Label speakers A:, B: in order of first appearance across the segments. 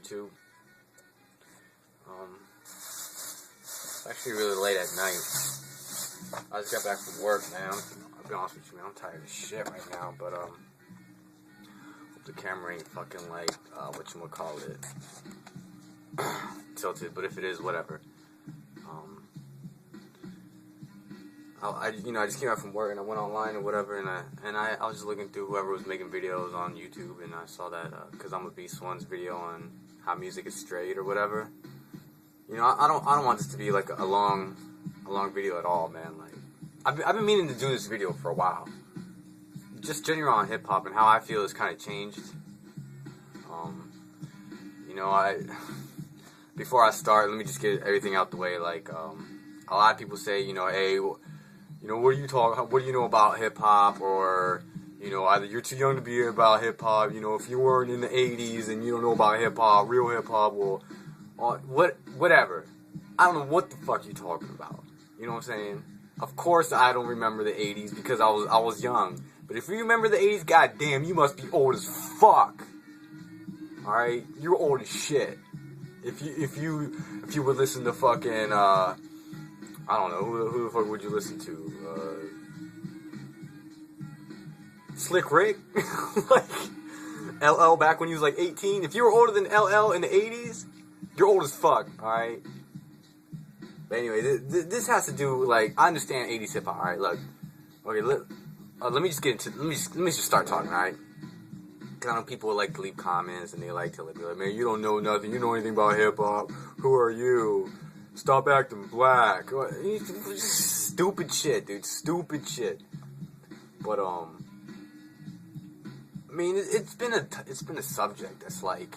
A: YouTube. It's actually really late at night. I just got back from work, man. I'll be honest with you, man. I'm tired of shit right now, but hope the camera ain't fucking like whatchamacallit tilted, but if it is, whatever. I just came out from work and I went online or whatever, and I was just looking through whoever was making videos on YouTube, and I saw that because I'm a Beast One's video on how music is straight or whatever. You know, I don't want this to be like a long video at all, man. Like I've been meaning to do this video for a while, just generally on hip hop and how I feel has kind of changed. You know, before I start, let me just get everything out the way. Like a lot of people say, you know, hey, you know, what do you know about hip hop? Or, you know, either you're too young to be about hip hop. You know, if you weren't in the '80s and you don't know about hip hop, real hip hop, well, whatever. I don't know what the fuck you're talking about. You know what I'm saying? Of course, I don't remember the '80s because I was young. But if you remember the '80s, goddamn, you must be old as fuck. All right, you're old as shit. If you would listen to fucking I don't know, who the fuck would you listen to? Slick Rick? Like, LL back when he was like 18? If you were older than LL in the 80s, you're old as fuck, alright? But anyway, this has to do, like, I understand 80s hip-hop, alright? Look, okay, let me just get into, let me just start talking, alright? Because I know people like to leave comments, and they like to be like, man, you don't know nothing, you know anything about hip-hop, who are you? Stop acting black. Stupid shit, dude. Stupid shit. But I mean, it's been a subject that's like,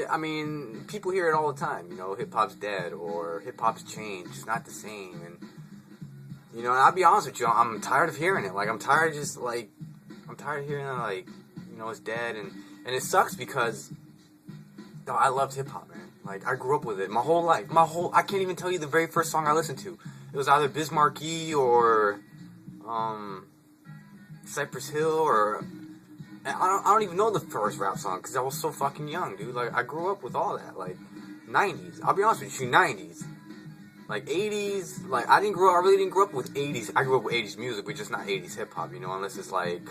A: I mean, people hear it all the time. You know, hip hop's dead or hip hop's changed. It's not the same. And you know, and I'll be honest with you, I'm tired of hearing it. Like, I'm tired of hearing it. Like, you know, it's dead, and it sucks because I loved hip hop, man. Like, I grew up with it my whole life. I can't even tell you the very first song I listened to. It was either Bismarcky or Cypress Hill, or I don't even know the first rap song because I was so fucking young, dude. Like, I grew up with all that. Like, 90s. I'll be honest with you, 90s. Like, 80s. Like, I really didn't grow up with 80s. I grew up with 80s music, but just not 80s hip hop, you know, unless it's like,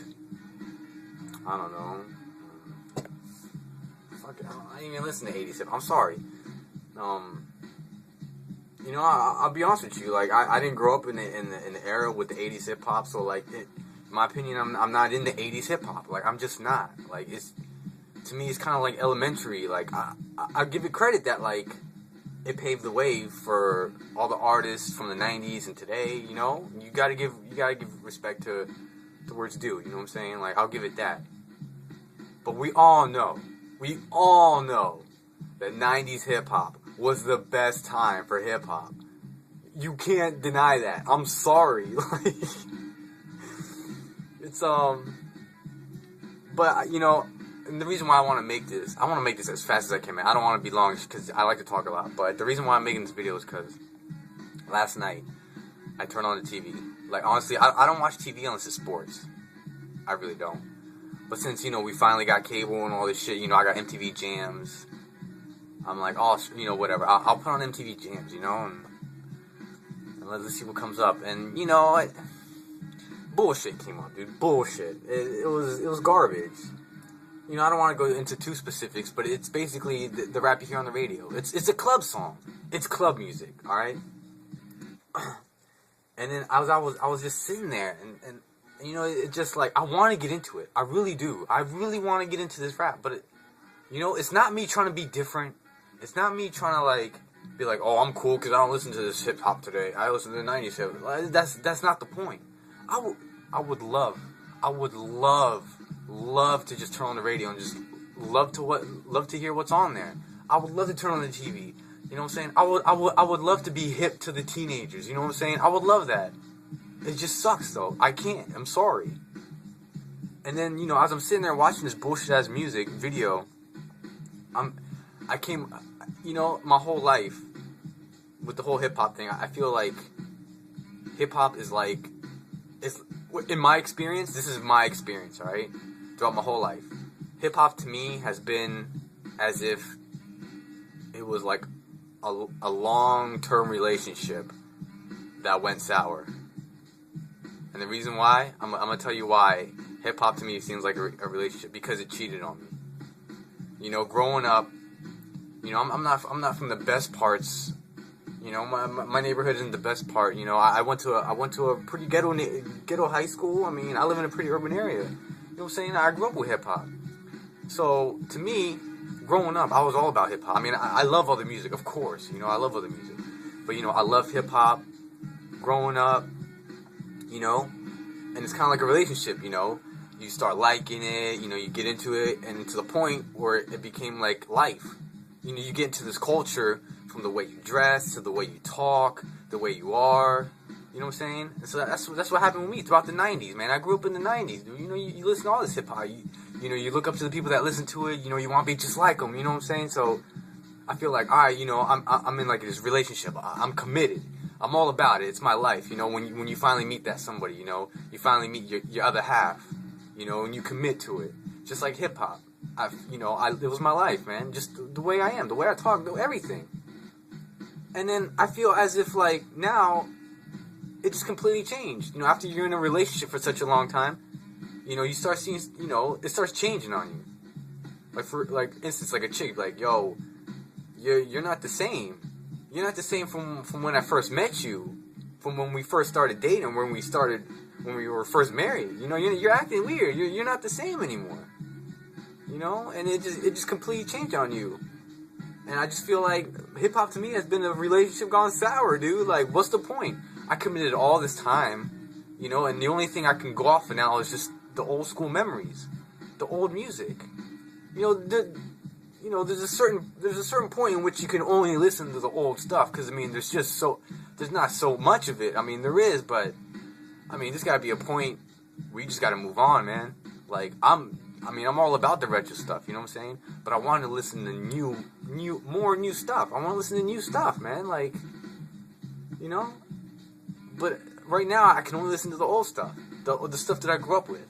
A: I don't know. I didn't even listen to 80s hip hop. I'm sorry. You know, I'll be honest with you. Like, I didn't grow up in the era with the 80s hip hop. So, like, in my opinion, I'm not in the 80s hip hop. Like, I'm just not. Like, to me, it's kind of like elementary. Like, I give it credit that, like, it paved the way for all the artists from the 90s and today. You know, you gotta give respect to where it's due. You know what I'm saying? Like, I'll give it that. But we all know that 90s hip-hop was the best time for hip-hop. You can't deny that. I'm sorry. Like, it's, but, you know, and the reason why I want to make this as fast as I can, man. I don't want to be long because I like to talk a lot. But the reason why I'm making this video is because last night I turned on the TV. Like, honestly, I don't watch TV unless it's sports. I really don't. But since, you know, we finally got cable and all this shit, you know, I got MTV Jams. I'm like, oh, you know, whatever. I'll put on MTV Jams, you know, and let's see what comes up. And, you know, bullshit came on, dude. Bullshit. It was garbage. You know, I don't want to go into too specifics, but it's basically the rap you hear on the radio. It's a club song. It's club music, all right? And then I was just sitting there, and you know, it's just like, I want to get into it. I really do. I really want to get into this rap. But, you know, it's not me trying to be different. It's not me trying to, like, be like, oh, I'm cool because I don't listen to this hip-hop today. I listen to the 90s hip-hop. That's not the point. I would love to just turn on the radio and just love to hear what's on there. I would love to turn on the TV. You know what I'm saying? I would love to be hip to the teenagers. You know what I'm saying? I would love that. It just sucks, though. I can't. I'm sorry. And then, you know, as I'm sitting there watching this bullshit-ass music video, you know, my whole life, with the whole hip-hop thing, I feel like hip-hop is like, in my experience, this is my experience, alright? Throughout my whole life. Hip-hop, to me, has been as if it was like a long-term relationship that went sour. And the reason why, I'm gonna tell you why hip-hop to me seems like a relationship, because it cheated on me. You know, growing up, you know, I'm not from the best parts. You know, my neighborhood isn't the best part. You know, I went to a pretty ghetto high school. I mean, I live in a pretty urban area. You know what I'm saying? I grew up with hip-hop. So, to me, growing up, I was all about hip-hop. I mean, I love other music, of course. You know, I love other music. But, you know, I love hip-hop growing up, you know. And it's kind of like a relationship, you know. You start liking it, you know, you get into it, and to the point where it became like life. You know, you get into this culture from the way you dress, to the way you talk, the way you are. You know what I'm saying? And so that's what happened with me throughout the 90s, man. I grew up in the 90s, dude. You know, you listen to all this hip-hop. You know, you look up to the people that listen to it. You know, you want to be just like them. You know what I'm saying? So I feel like, all right, you know, I'm in like this relationship. I'm committed. I'm all about it. It's my life. You know, when you finally meet that somebody, you know, you finally meet your other half. You know, and you commit to it. Just like hip-hop. It was my life, man. Just the way I am, the way I talk, everything. And then I feel as if, like, now, it just completely changed. You know, after you're in a relationship for such a long time, you know, you start seeing, you know, it starts changing on you. Like, for, like, instance, like a chick, like, yo, you're not the same. You're not the same from when I first met you, from when we first started dating, when we were first married. You know, you're acting weird. You're not the same anymore. You know, and it just completely changed on you. And I just feel like hip-hop to me has been a relationship gone sour, dude. Like, what's the point? I committed all this time, you know, and the only thing I can go off of now is just the old school memories, the old music. You know, there's a certain point in which you can only listen to the old stuff, because I mean, there's not so much of it. I mean, there is, but I mean, there's gotta be a point where you just gotta move on, man. Like, I'm all about the retro stuff, you know what I'm saying? But I want to listen to more new stuff. I want to listen to new stuff, man. Like, you know? But right now, I can only listen to the old stuff. The stuff that I grew up with.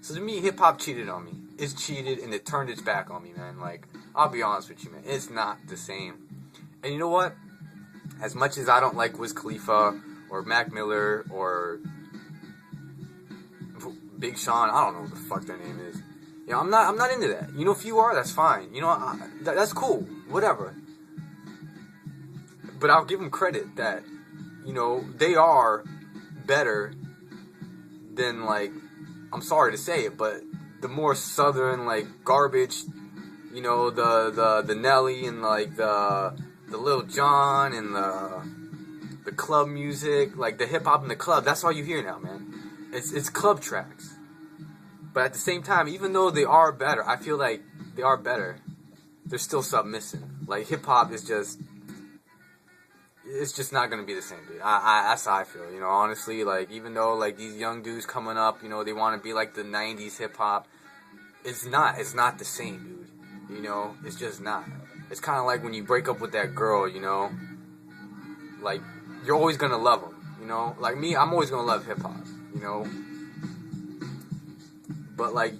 A: So to me, hip-hop cheated on me. It's cheated, and it turned its back on me, man. Like, I'll be honest with you, man. It's not the same. And you know what? As much as I don't like Wiz Khalifa, or Mac Miller, or Big Sean, I don't know what the fuck their name is. You know, I'm not into that. You know, if you are, that's fine. You know, that's cool. Whatever. But I'll give them credit that, you know, they are better than, like, I'm sorry to say it, but the more southern, like, garbage, you know, the Nelly and, like, the Lil Jon and the club music, like, the hip-hop in the club, that's all you hear now, man. It's club tracks. But at the same time, even though they are better, I feel like they are better, there's still something missing. Like, hip-hop is just, it's just not going to be the same, dude. That's how I feel, you know, honestly. Like, even though, like, these young dudes coming up, you know, they want to be like the 90s hip-hop, it's not the same, dude. You know, it's just not. It's kind of like when you break up with that girl, you know, like, you're always going to love them, you know. Like me, I'm always going to love hip-hop, you know. But, like,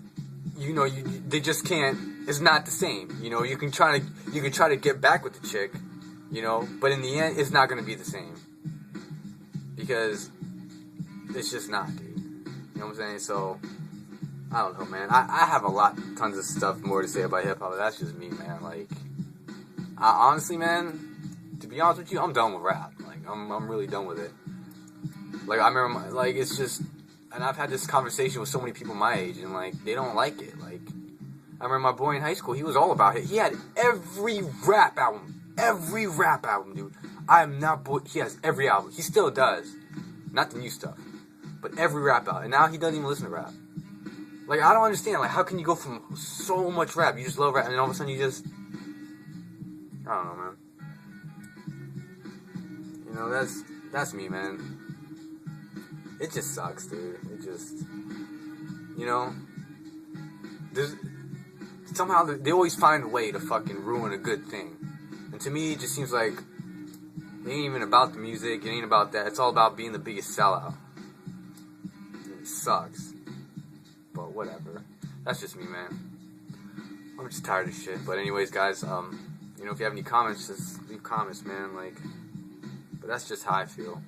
A: you know, they just can't. It's not the same. You know, you can try to get back with the chick, you know, but in the end, it's not going to be the same, because it's just not, dude. You know what I'm saying? So I don't know, man. I have tons of stuff more to say about hip hop, but that's just me, man. Like, honestly, man, to be honest with you, I'm done with rap. Like, I'm really done with it. Like, I remember, like, it's just. And I've had this conversation with so many people my age, and, like, they don't like it. Like, I remember my boy in high school, he was all about it. He had every rap album, dude. He has every album. He still does. Not the new stuff, but every rap album. And now he doesn't even listen to rap. Like, I don't understand. Like, how can you go from so much rap, you just love rap, and then all of a sudden you just, I don't know, man. You know, that's me, man. It just sucks, dude. It just, you know, somehow they always find a way to fucking ruin a good thing. And to me, it just seems like it ain't even about the music. It ain't about that. It's all about being the biggest sellout. It sucks. But whatever. That's just me, man. I'm just tired of shit. But anyways, guys, you know, if you have any comments, just leave comments, man. Like, but that's just how I feel.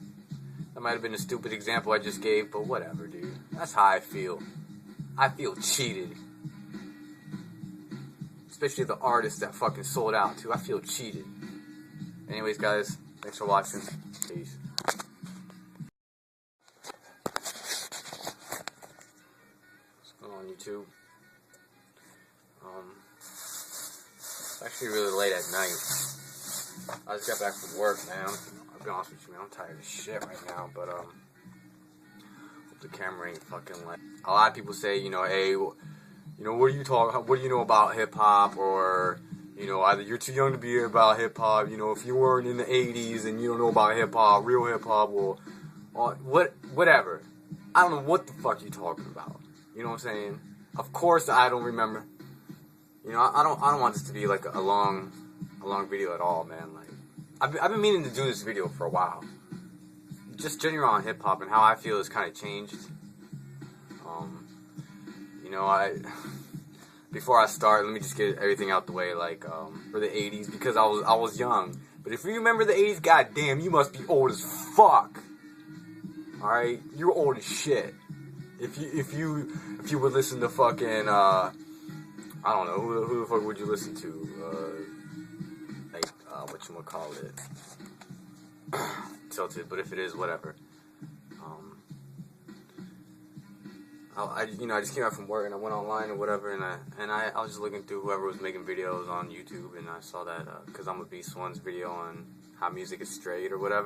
A: That might have been a stupid example I just gave, but whatever, dude. That's how I feel. I feel cheated. Especially the artists that fucking sold out, too. I feel cheated. Anyways, guys, thanks for watching. Peace. What's going on, YouTube? It's actually really late at night. I just got back from work, man. I'll be honest with you, man. I'm tired of shit right now, but hope the camera ain't fucking like. A lot of people say, you know, hey, you know, what do you know about hip hop, or you know, either you're too young to be about hip hop. You know, if you weren't in the '80s and you don't know about hip hop, real hip hop, or whatever. I don't know what the fuck you talking about. You know what I'm saying? Of course, I don't remember. You know, I don't want this to be like a long video at all, man. Like, I've been meaning to do this video for a while. Just general on hip hop and how I feel has kind of changed. You know, before I start, let me just get everything out the way. Like, for the '80s, because I was young. But if you remember the '80s, goddamn, you must be old as fuck. All right, you're old as shit. If you would listen to fucking I don't know, who the fuck would you listen to? Like, whatchamacallit? Tilted, but if it is, whatever. I just came out from work and I went online or whatever, and I was just looking through whoever was making videos on YouTube, and I saw that, Cause I'm a Beast One's video on how music is straight or whatever.